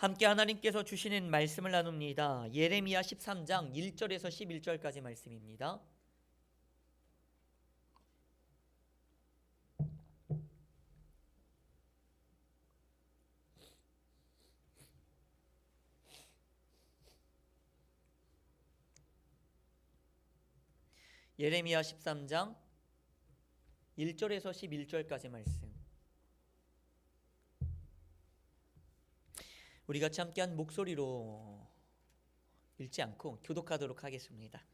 함께 하나님께서 주시는 말씀을 나눕니다. 예레미야 13장 1절에서 11절까지 말씀입니다. 예레미야 13장 1절에서 11절까지 말씀. 우리 같이 함께 한 목소리로 읽지 않고 교독하도록 하겠습니다.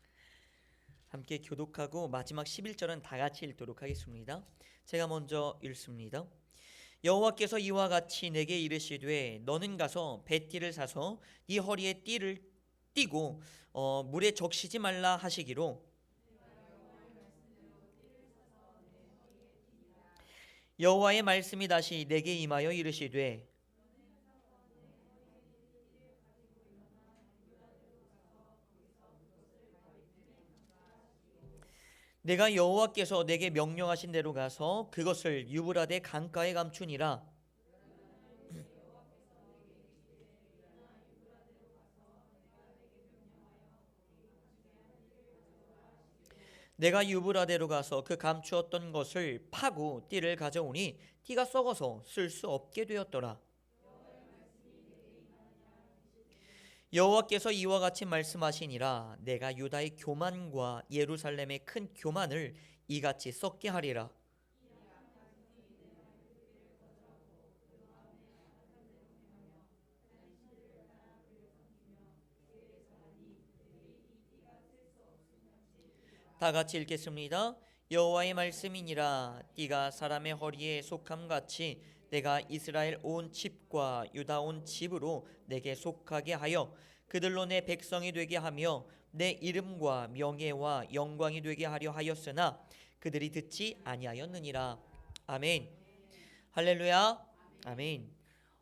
함께 교독하고 마지막 11절은 다 같이 읽도록 하겠습니다. 제가 먼저 읽습니다. 여호와께서 이와 같이 내게 이르시되 너는 가서 배띠를 사서 네 허리에 띠를 띠고 물에 적시지 말라 하시기로 여호와의 말씀이 다시 내게 임하여 이르시되 내가 여호와께서 내게 명령하신 대로 가서 그것을 유브라데 강가에 감추니라. 내가 유브라데로 가서 그 감추었던 것을 파고 띠를 가져오니 띠가 썩어서 쓸 수 없게 되었더라. 여호와께서 이와 같이 말씀하시니라. 내가 유다의 교만과 예루살렘의 큰 교만을 이같이 썩게 하리라. 다 같이 읽겠습니다. 여호와의 말씀이니라. 띠가 사람의 허리에 속함 같이 내가 이스라엘 온 집과 유다 온 집으로 내게 속하게 하여 그들로 내 백성이 되게 하며 내 이름과 명예와 영광이 되게 하려 하였으나 그들이 듣지 아니하였느니라. 아멘. 할렐루야. 아멘.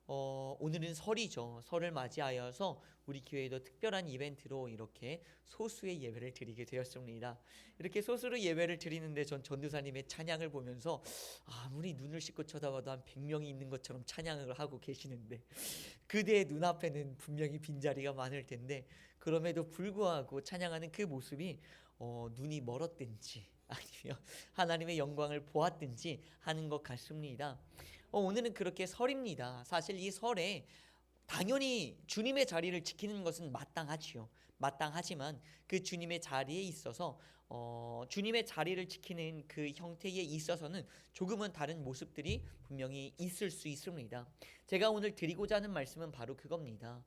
오늘은 설이죠. 설을 맞이하여서 우리 교회도 특별한 이벤트로 이렇게 소수의 예배를 드리게 되었습니다. 이렇게 소수로 예배를 드리는데 전 전도사님의 찬양을 보면서 아무리 눈을 씻고 쳐다봐도 한 100명이 있는 것처럼 찬양을 하고 계시는데 그대의 눈앞에는 분명히 빈자리가 많을 텐데 그럼에도 불구하고 찬양하는 그 모습이 눈이 멀었든지 아니면 하나님의 영광을 보았든지 하는 것 같습니다. 오늘은 그렇게 설입니다. 사실 이 설에 당연히 주님의 자리를 지키는 것은 마땅하지요. 마땅하지만 그 주님의 자리에 있어서 주님의 자리를 지키는 그 형태에 있어서는 조금은 다른 모습들이 분명히 있을 수 있습니다. 제가 오늘 드리고자 하는 말씀은 바로 그겁니다.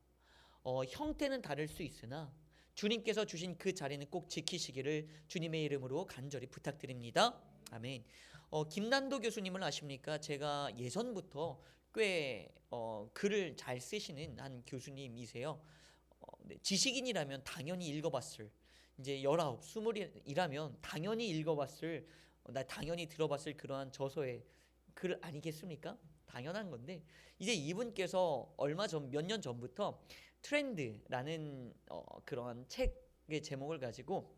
형태는 다를 수 있으나 주님께서 주신 그 자리는 꼭 지키시기를 주님의 이름으로 간절히 부탁드립니다. 아멘. 김난도 교수님을 아십니까? 제가 예전부터 꽤 글을 잘 쓰시는 한 교수님이세요. 네, 지식인이라면 당연히 읽어봤을, 이제 19, 20이라면 당연히 읽어봤을, 나 당연히 들어봤을 그러한 저서의 글 아니겠습니까? 당연한 건데 이제 이분께서 얼마 전, 몇 년 전부터 트렌드라는 그러한 책의 제목을 가지고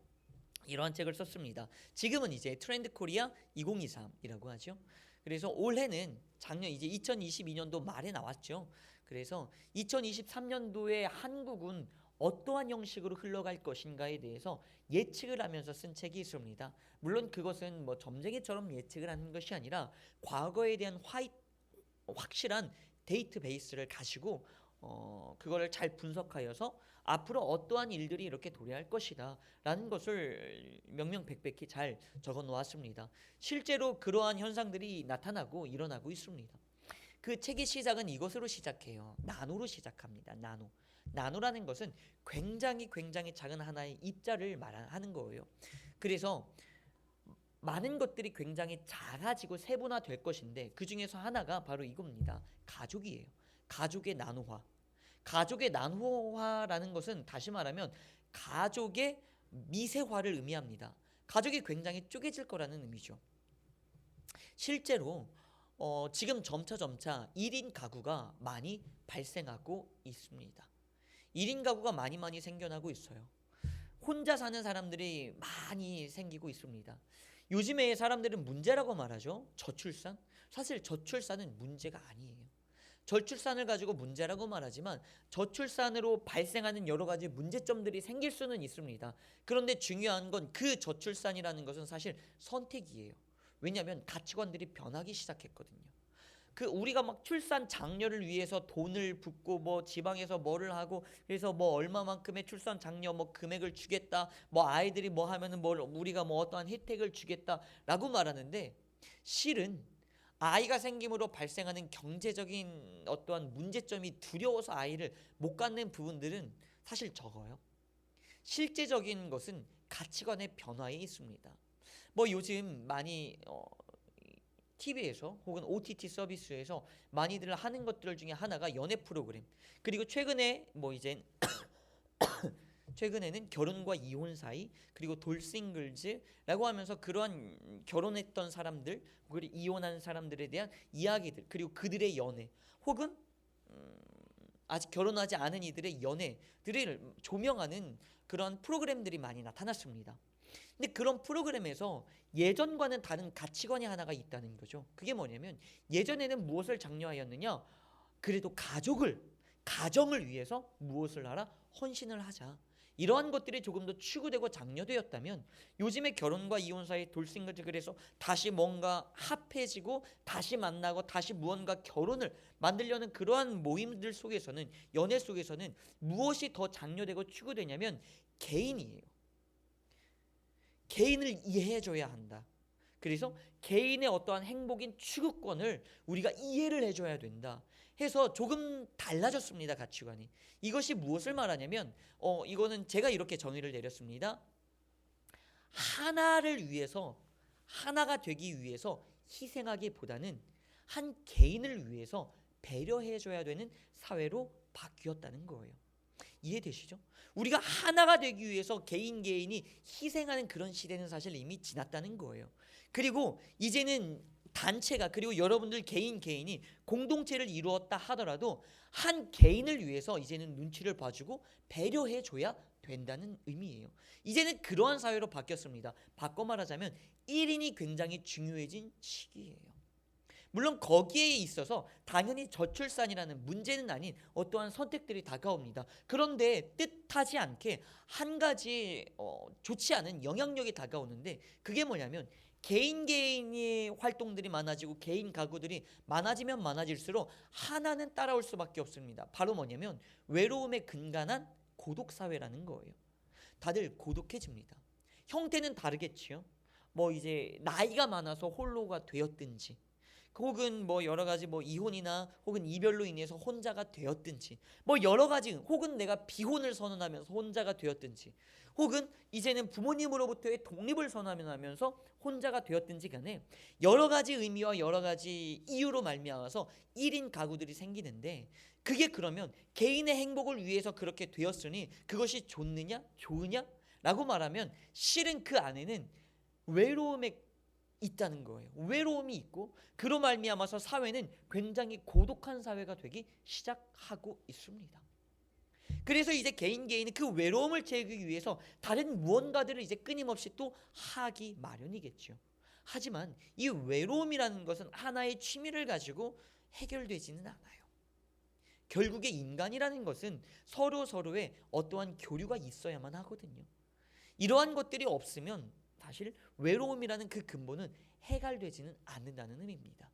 이러한 책을 썼습니다. 지금은 이제 트렌드 코리아 2023이라고 하죠. 그래서 올해는 작년 이제 2022년도 말에 나왔죠. 그래서 2023년도에 한국은 어떠한 형식으로 흘러갈 것인가에 대해서 예측을 하면서 쓴 책이 있습니다. 물론 그것은 뭐 점쟁이처럼 예측을 하는 것이 아니라 과거에 대한 확실한 데이터베이스를 가지고 그거를 잘 분석하여서 앞으로 어떠한 일들이 이렇게 도래할 것이다 라는 것을 명명백백히 잘 적어 놓았습니다. 실제로 그러한 현상들이 나타나고 일어나고 있습니다. 그 책의 시작은 이것으로 시작해요. 나노로 시작합니다. 나노라는 것은 굉장히 작은 하나의 입자를 말하는 거예요. 그래서 많은 것들이 굉장히 작아지고 세분화될 것인데 그 중에서 하나가 바로 이겁니다. 가족이에요. 가족의 나노화. 가족의 나노화라는 것은 다시 말하면 가족의 미세화를 의미합니다. 가족이 굉장히 쪼개질 거라는 의미죠. 실제로 지금 점차 1인 가구가 많이 발생하고 있습니다. 1인 가구가 많이 생겨나고 있어요. 혼자 사는 사람들이 많이 생기고 있습니다. 요즘에 사람들은 문제라고 말하죠. 저출산. 사실 저출산은 문제가 아니에요. 저출산을 가지고 문제라고 말하지만 저출산으로 발생하는 여러 가지 문제점들이 생길 수는 있습니다. 그런데 중요한 건 그 저출산이라는 것은 사실 선택이에요. 왜냐하면 가치관들이 변하기 시작했거든요. 그 우리가 막 출산 장려를 위해서 돈을 붓고 뭐 지방에서 뭐를 하고 그래서 뭐 얼마만큼의 출산 장려 뭐 금액을 주겠다, 뭐 아이들이 뭐 하면은 뭘 우리가 뭐 어떠한 혜택을 주겠다라고 말하는데, 실은 아이가 생김으로 발생하는 경제적인 어떠한 문제점이 두려워서 아이를 못 갖는 부분들은 사실 적어요. 실제적인 것은 가치관의 변화에 있습니다. 뭐 요즘 많이 TV에서 혹은 OTT 서비스에서 많이들 하는 것들 중에 하나가 연애 프로그램, 그리고 최근에 뭐 이제 최근에는 결혼과 이혼 사이, 그리고 돌싱글즈라고 하면서 그러한 결혼했던 사람들 그리고 이혼한 사람들에 대한 이야기들, 그리고 그들의 연애, 혹은 아직 결혼하지 않은 이들의 연애들을 조명하는 그런 프로그램들이 많이 나타났습니다. 근데 그런 프로그램에서 예전과는 다른 가치관이 하나가 있다는 거죠. 그게 뭐냐면, 예전에는 무엇을 장려하였느냐? 그래도 가정을 위해서 무엇을 하라? 헌신을 하자. 이러한 것들이 조금 더 추구되고 장려되었다면, 요즘의 결혼과 이혼 사이 돌싱글즈, 그래서 다시 뭔가 합해지고 다시 만나고 다시 무언가 결혼을 만들려는 그러한 모임들 속에서는, 연애 속에서는 무엇이 더 장려되고 추구되냐면 개인이에요. 개인을 이해해줘야 한다. 그래서 개인의 어떠한 행복인 추구권을 우리가 이해를 해줘야 된다 해서 조금 달라졌습니다, 가치관이. 이것이 무엇을 말하냐면 이거는 제가 이렇게 정의를 내렸습니다. 하나를 위해서, 하나가 되기 위해서 희생하기보다는 한 개인을 위해서 배려해줘야 되는 사회로 바뀌었다는 거예요. 이해되시죠? 우리가 하나가 되기 위해서 개인이 희생하는 그런 시대는 사실 이미 지났다는 거예요. 그리고 이제는 단체가, 그리고 여러분들 개인이 공동체를 이루었다 하더라도 한 개인을 위해서 이제는 눈치를 봐주고 배려해줘야 된다는 의미예요. 이제는 그러한 사회로 바뀌었습니다. 바꿔 말하자면 1인이 굉장히 중요해진 시기예요. 물론 거기에 있어서 당연히 저출산이라는 문제는 아닌 어떠한 선택들이 다가옵니다. 그런데 뜻하지 않게 한 가지 좋지 않은 영향력이 다가오는데, 그게 뭐냐면 개인의 활동들이 많아지고 개인 가구들이 많아지면 많아질수록 하나는 따라올 수밖에 없습니다. 바로 뭐냐면 외로움에 근간한 고독사회라는 거예요. 다들 고독해집니다. 형태는 다르겠지요. 뭐 이제 나이가 많아서 홀로가 되었든지, 혹은 뭐 여러 가지 뭐 이혼이나 혹은 이별로 인해서 혼자가 되었든지, 뭐 여러 가지, 혹은 내가 비혼을 선언하면서 혼자가 되었든지, 혹은 이제는 부모님으로부터의 독립을 선언하면서 혼자가 되었든지 간에 여러 가지 의미와 여러 가지 이유로 말미암아서 1인 가구들이 생기는데, 그게 그러면 개인의 행복을 위해서 그렇게 되었으니 그것이 좋느냐 좋으냐 라고 말하면, 실은 그 안에는 외로움에 있다는 거예요. 외로움이 있고, 그로 말미암아서 사회는 굉장히 고독한 사회가 되기 시작하고 있습니다. 그래서 이제 개인이 그 외로움을 채우기 위해서 다른 무언가들을 이제 끊임없이 또 하기 마련이겠죠. 하지만 이 외로움이라는 것은 하나의 취미를 가지고 해결되지는 않아요. 결국에 인간이라는 것은 서로의 어떠한 교류가 있어야만 하거든요. 이러한 것들이 없으면 사실 외로움이라는 그 근본은 해결되지는 않는다는 의미입니다.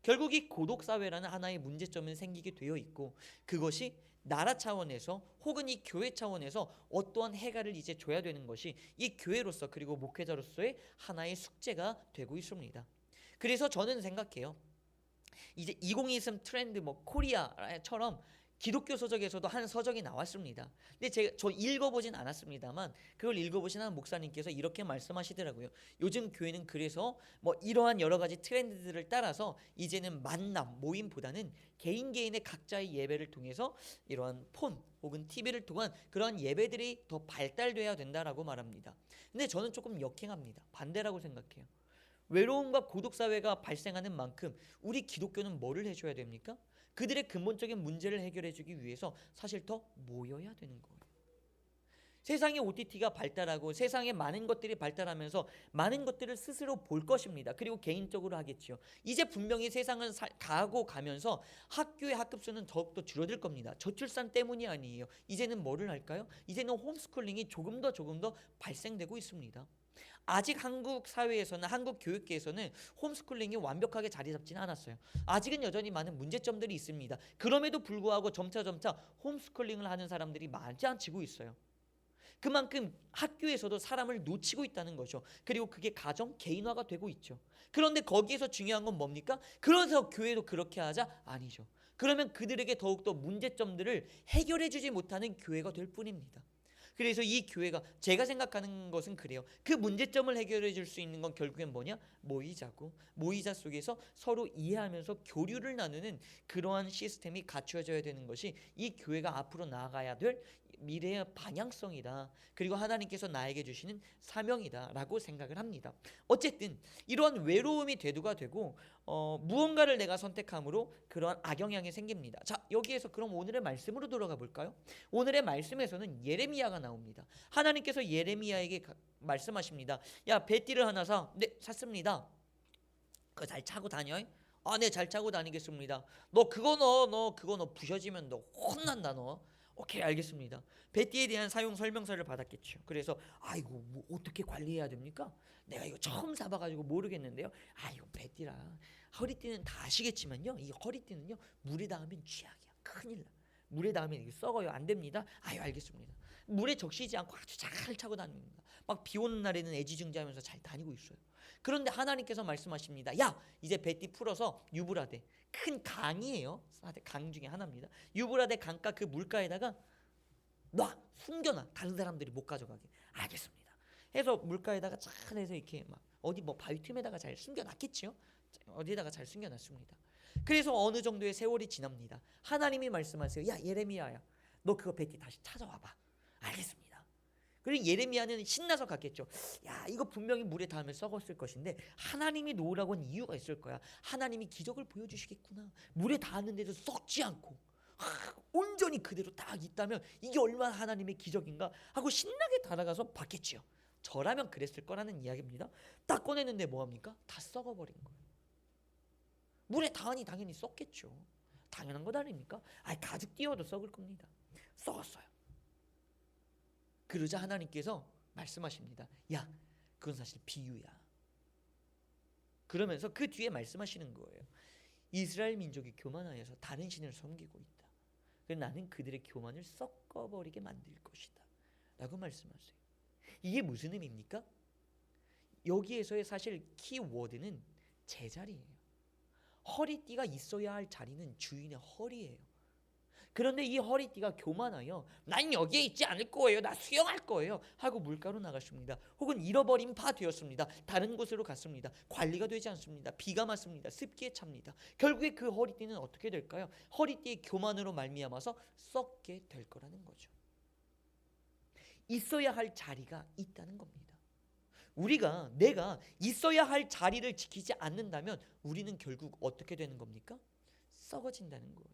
결국 이 고독사회라는 하나의 문제점은 생기게 되어 있고, 그것이 나라 차원에서 혹은 이 교회 차원에서 어떠한 해결을 이제 줘야 되는 것이 이 교회로서 그리고 목회자로서의 하나의 숙제가 되고 있습니다. 그래서 저는 생각해요. 이제 2023 트렌드 뭐 코리아처럼 기독교 서적에서도 한 서적이 나왔습니다. 근데 저 읽어보진 않았습니다만, 그걸 읽어보신 한 목사님께서 이렇게 말씀하시더라고요. 요즘 교회는 그래서 뭐 이러한 여러 가지 트렌드들을 따라서 이제는 만남, 모임보다는 개인의 각자의 예배를 통해서 이러한 폰 혹은 TV를 통한 그러한 예배들이 더 발달돼야 된다라고 말합니다. 근데 저는 조금 역행합니다. 반대라고 생각해요. 외로움과 고독사회가 발생하는 만큼 우리 기독교는 뭐를 해줘야 됩니까? 그들의 근본적인 문제를 해결해주기 위해서 사실 더 모여야 되는 거예요. 세상의 OTT가 발달하고 세상에 많은 것들이 발달하면서 많은 것들을 스스로 볼 것입니다. 그리고 개인적으로 하겠죠. 이제 분명히 세상은 가고 가면서 학교의 학급수는 더욱더 줄어들 겁니다. 저출산 때문이 아니에요. 이제는 뭐를 할까요? 이제는 홈스쿨링이 조금 더 발생되고 있습니다. 아직 한국 사회에서는, 한국 교육계에서는 홈스쿨링이 완벽하게 자리 잡지는 않았어요. 아직은 여전히 많은 문제점들이 있습니다. 그럼에도 불구하고 점차 홈스쿨링을 하는 사람들이 많지 않지고 있어요. 그만큼 학교에서도 사람을 놓치고 있다는 거죠. 그리고 그게 가정 개인화가 되고 있죠. 그런데 거기에서 중요한 건 뭡니까? 그래서 교회도 그렇게 하자? 아니죠. 그러면 그들에게 더욱더 문제점들을 해결해 주지 못하는 교회가 될 뿐입니다. 그래서 이 교회가, 제가 생각하는 것은 그래요. 그 문제점을 해결해 줄 수 있는 건 결국엔 뭐냐? 모이자고, 모이자 속에서 서로 이해하면서 교류를 나누는 그러한 시스템이 갖추어져야 되는 것이 이 교회가 앞으로 나아가야 될 미래의 방향성이다. 그리고 하나님께서 나에게 주시는 사명이다라고 생각을 합니다. 어쨌든 이러한 외로움이 대두가 되고 무언가를 내가 선택함으로 그러한 악영향이 생깁니다. 자, 여기에서 그럼 오늘의 말씀으로 돌아가 볼까요? 오늘의 말씀에서는 예레미야가 나옵니다. 하나님께서 예레미야에게 말씀하십니다. 야, 배띠를 하나 사. 네, 샀습니다. 그거 잘 차고 다녀. 아, 네, 잘 차고 다니겠습니다. 너 그거 너 부셔지면 너 혼난다 너. 오케이, 알겠습니다. 배띠에 대한 사용 설명서를 받았겠죠. 그래서 아이고, 뭐 어떻게 관리해야 됩니까? 내가 이거 처음 사봐가지고 모르겠는데요. 아이고, 배띠라 허리띠는 다 아시겠지만요, 이 허리띠는요 물에 닿으면 쥐약이야. 큰일 나. 물에 닿으면 이게 썩어요. 안 됩니다. 아유, 알겠습니다. 물에 적시지 않고 아주 잘 차고 다닙니다. 막 비 오는 날에는 애지중지하면서 잘 다니고 있어요. 그런데 하나님께서 말씀하십니다. 야, 이제 배띠 풀어서 유브라데, 큰 강이에요. 강 중에 하나입니다. 유브라데 강가 그 물가에다가 숨겨놔. 다른 사람들이 못 가져가게. 알겠습니다. 해서 물가에다가 잘 해서 이렇게 막 어디 뭐 바위 틈에다가 잘 숨겨놨겠지요. 어디에다가 잘 숨겨놨습니다. 그래서 어느 정도의 세월이 지납니다. 하나님이 말씀하세요. 야, 예레미야야, 너 그거 배띠 다시 찾아와봐. 알겠습니다. 그리고 예레미야는 신나서 갔겠죠. 야, 이거 분명히 물에 닿으면 썩었을 것인데 하나님이 놓으라고 한 이유가 있을 거야. 하나님이 기적을 보여주시겠구나. 물에 닿았는데도 썩지 않고 온전히 그대로 딱 있다면 이게 얼마나 하나님의 기적인가 하고 신나게 달아가서 봤겠지요. 저라면 그랬을 거라는 이야기입니다. 딱 꺼내는데 뭐합니까? 다 썩어버린 거예요. 물에 닿으니 당연히 썩겠죠. 당연한 것 아닙니까? 가죽 띄워도 썩을 겁니다. 썩었어요. 그러자 하나님께서 말씀하십니다. 야, 그건 사실 비유야. 그러면서 그 뒤에 말씀하시는 거예요. 이스라엘 민족이 교만하여서 다른 신을 섬기고 있다. 그래서 나는 그들의 교만을 썩어버리게 만들 것이다 라고 말씀하세요. 이게 무슨 의미입니까? 여기에서의 사실 키워드는 제자리예요. 허리띠가 있어야 할 자리는 주인의 허리예요. 그런데 이 허리띠가 교만하여 난 여기에 있지 않을 거예요, 나 수영할 거예요 하고 물가로 나갔습니다. 혹은 잃어버린 바 되었습니다. 다른 곳으로 갔습니다. 관리가 되지 않습니다. 비가 맞습니다. 습기에 찹니다. 결국에 그 허리띠는 어떻게 될까요? 허리띠의 교만으로 말미암아서 썩게 될 거라는 거죠. 있어야 할 자리가 있다는 겁니다. 내가 있어야 할 자리를 지키지 않는다면 우리는 결국 어떻게 되는 겁니까? 썩어진다는 거예요.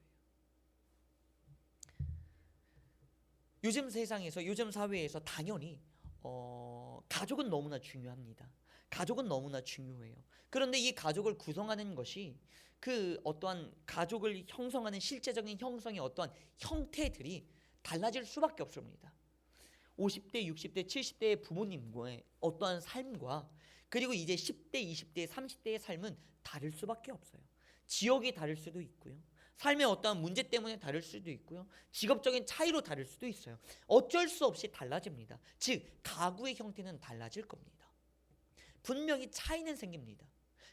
요즘 세상에서, 요즘 사회에서 당연히 가족은 너무나 중요합니다. 가족은 너무나 중요해요. 그런데 이 가족을 구성하는 것이 그 어떠한 가족을 형성하는 실제적인 형성의 어떠한 형태들이 달라질 수밖에 없습니다. 50대, 60대, 70대의 부모님과의 어떠한 삶과 그리고 이제 10대, 20대, 30대의 삶은 다를 수밖에 없어요. 지역이 다를 수도 있고요. 삶의 어떠한 문제 때문에 다를 수도 있고요. 직업적인 차이로 다를 수도 있어요. 어쩔 수 없이 달라집니다. 즉, 가구의 형태는 달라질 겁니다. 분명히 차이는 생깁니다.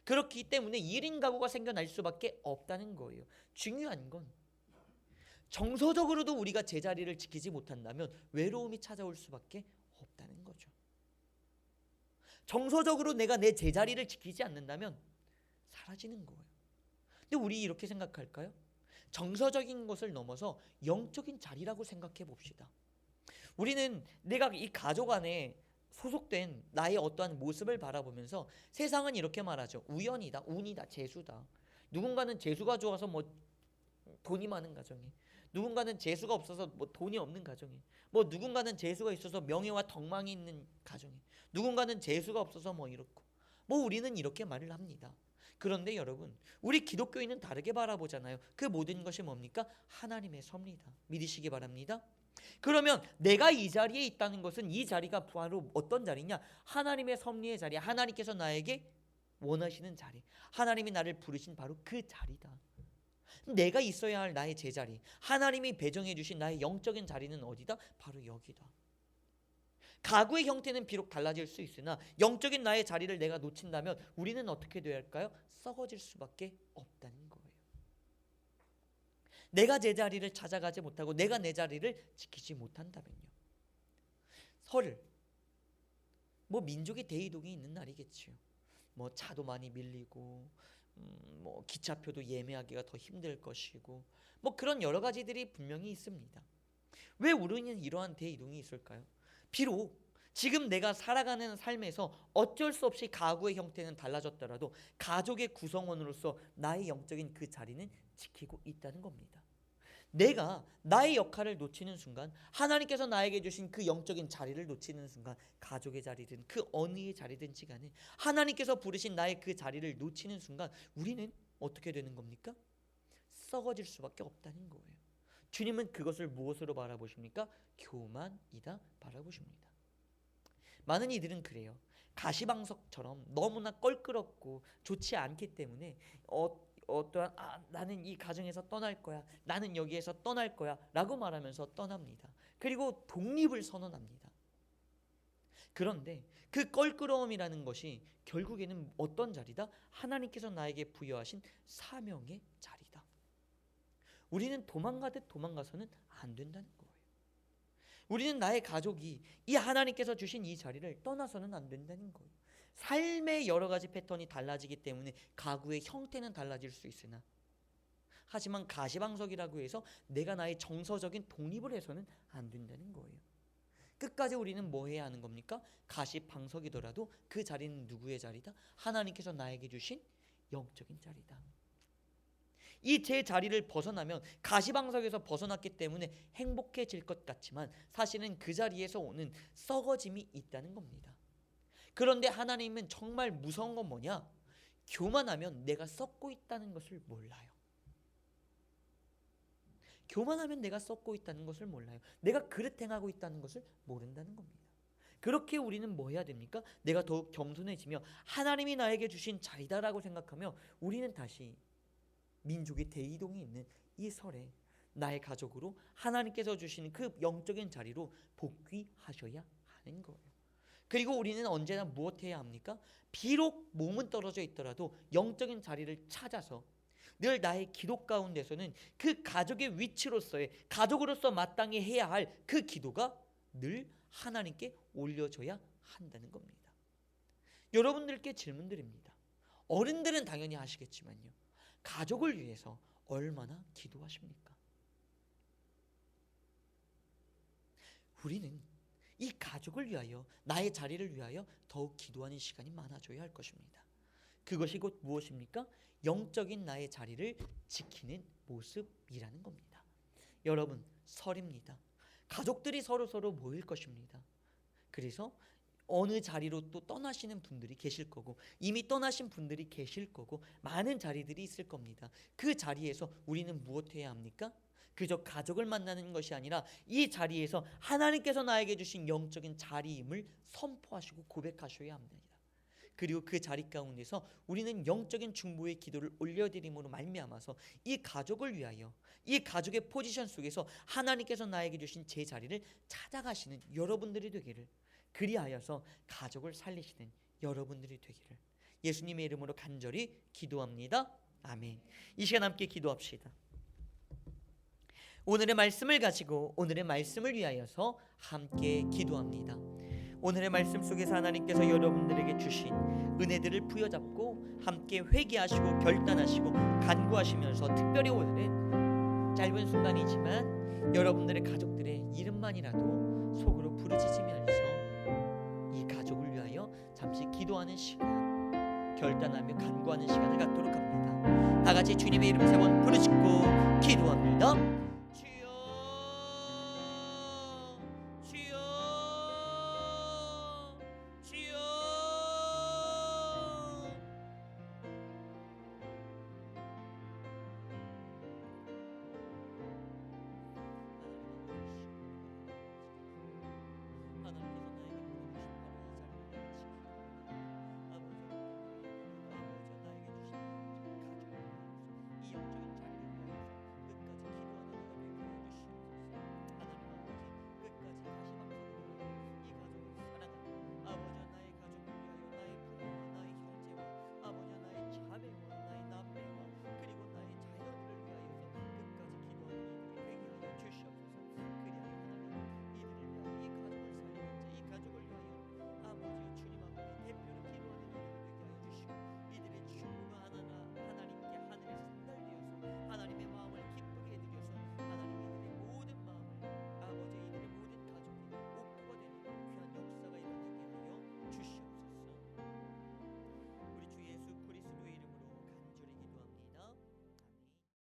그렇기 때문에 1인 가구가 생겨날 수밖에 없다는 거예요. 중요한 건 정서적으로도 우리가 제자리를 지키지 못한다면 외로움이 찾아올 수밖에 없다는 거죠. 정서적으로 내가 내 제자리를 지키지 않는다면 사라지는 거예요. 근데 우리 이렇게 생각할까요? 정서적인 것을 넘어서 영적인 자리라고 생각해 봅시다. 우리는 내가 이 가족 안에 소속된 나의 어떠한 모습을 바라보면서 세상은 이렇게 말하죠. 우연이다, 운이다, 재수다. 누군가는 재수가 좋아서 뭐 돈이 많은 가정에, 누군가는 재수가 없어서 뭐 돈이 없는 가정에, 뭐 누군가는 재수가 있어서 명예와 덕망이 있는 가정에, 누군가는 재수가 없어서 뭐 이렇고, 뭐 우리는 이렇게 말을 합니다. 그런데 여러분, 우리 기독교인은 다르게 바라보잖아요. 그 모든 것이 뭡니까? 하나님의 섭니다. 믿으시기 바랍니다. 그러면 내가 이 자리에 있다는 것은 이 자리가 바로 어떤 자리냐? 하나님의 섭리의 자리, 하나님께서 나에게 원하시는 자리, 하나님이 나를 부르신 바로 그 자리다. 내가 있어야 할 나의 제자리, 하나님이 배정해 주신 나의 영적인 자리는 어디다? 바로 여기다. 가구의 형태는 비록 달라질 수 있으나 영적인 나의 자리를 내가 놓친다면 우리는 어떻게 되어야 할까요? 썩어질 수밖에 없다는 거예요. 내가 제 자리를 찾아가지 못하고 내가 내 자리를 지키지 못한다면요. 설을 뭐 민족의 대이동이 있는 날이겠지요. 뭐 차도 많이 밀리고 뭐 기차표도 예매하기가 더 힘들 것이고 뭐 그런 여러 가지들이 분명히 있습니다. 왜 우리는 이러한 대이동이 있을까요? 비록 지금 내가 살아가는 삶에서 어쩔 수 없이 가구의 형태는 달라졌더라도 가족의 구성원으로서 나의 영적인 그 자리는 지키고 있다는 겁니다. 내가 나의 역할을 놓치는 순간, 하나님께서 나에게 주신 그 영적인 자리를 놓치는 순간, 가족의 자리든 그 어느의 자리든지 간에 하나님께서 부르신 나의 그 자리를 놓치는 순간 우리는 어떻게 되는 겁니까? 썩어질 수밖에 없다는 거예요. 주님은 그것을 무엇으로 바라보십니까? 교만이다 바라보십니다. 많은 이들은 그래요. 가시방석처럼 너무나 껄끄럽고 좋지 않기 때문에 어떠한 나는 이 가정에서 떠날 거야, 나는 여기에서 떠날 거야 라고 말하면서 떠납니다. 그리고 독립을 선언합니다. 그런데 그 껄끄러움이라는 것이 결국에는 어떤 자리다? 하나님께서 나에게 부여하신 사명의 자리다. 우리는 도망가듯 도망가서는 안 된다는 거예요. 우리는 나의 가족이 이 하나님께서 주신 이 자리를 떠나서는 안 된다는 거예요. 삶의 여러 가지 패턴이 달라지기 때문에 가구의 형태는 달라질 수 있으나, 하지만 가시방석이라고 해서 내가 나의 정서적인 독립을 해서는 안 된다는 거예요. 끝까지 우리는 뭐 해야 하는 겁니까? 가시방석이더라도 그 자리는 누구의 자리다? 하나님께서 나에게 주신 영적인 자리다. 이 제 자리를 벗어나면 가시방석에서 벗어났기 때문에 행복해질 것 같지만 사실은 그 자리에서 오는 썩어짐이 있다는 겁니다. 그런데 하나님은 정말 무서운 건 뭐냐? 교만하면 내가 썩고 있다는 것을 몰라요. 교만하면 내가 썩고 있다는 것을 몰라요. 내가 그릇 행하고 있다는 것을 모른다는 겁니다. 그렇게 우리는 뭐 해야 됩니까? 내가 더욱 겸손해지며 하나님이 나에게 주신 자리다라고 생각하며 우리는 다시 민족의 대이동이 있는 이 설에 나의 가족으로 하나님께서 주신 그 영적인 자리로 복귀하셔야 하는 거예요. 그리고 우리는 언제나 무엇해야 합니까? 비록 몸은 떨어져 있더라도 영적인 자리를 찾아서 늘 나의 기도 가운데서는 그 가족의 위치로서의, 가족으로서 마땅히 해야 할 그 기도가 늘 하나님께 올려져야 한다는 겁니다. 여러분들께 질문드립니다. 어른들은 당연히 하시겠지만요, 가족을 위해서 얼마나 기도하십니까? 우리는 이 가족을 위하여, 나의 자리를 위하여 더욱 기도하는 시간이 많아져야 할 것입니다. 그것이 곧 무엇입니까? 영적인 나의 자리를 지키는 모습이라는 겁니다. 여러분, 설입니다. 가족들이 서로 모일 것입니다. 그래서 어느 자리로 또 떠나시는 분들이 계실 거고, 이미 떠나신 분들이 계실 거고, 많은 자리들이 있을 겁니다. 그 자리에서 우리는 무엇해야 합니까? 그저 가족을 만나는 것이 아니라 이 자리에서 하나님께서 나에게 주신 영적인 자리임을 선포하시고 고백하셔야 합니다. 그리고 그 자리 가운데서 우리는 영적인 중보의 기도를 올려드림으로 말미암아서 이 가족을 위하여, 이 가족의 포지션 속에서 하나님께서 나에게 주신 제 자리를 찾아가시는 여러분들이 되기를, 그리하여서 가족을 살리시는 여러분들이 되기를 예수님의 이름으로 간절히 기도합니다. 아멘. 이 시간 함께 기도합시다. 오늘의 말씀을 가지고 오늘의 말씀을 위하여서 함께 기도합니다. 오늘의 말씀 속에서 하나님께서 여러분들에게 주신 은혜들을 부여잡고 함께 회개하시고 결단하시고 간구하시면서, 특별히 오늘은 짧은 순간이지만 여러분들의 가족들의 이름만이라도 속으로 부르짖으면서 이 가족을 위하여 잠시 기도하는 시간 결단하며 간구하는 시간을 갖도록 합니다. 다 같이 주님의 이름 세 번 부르짖고 기도합니다.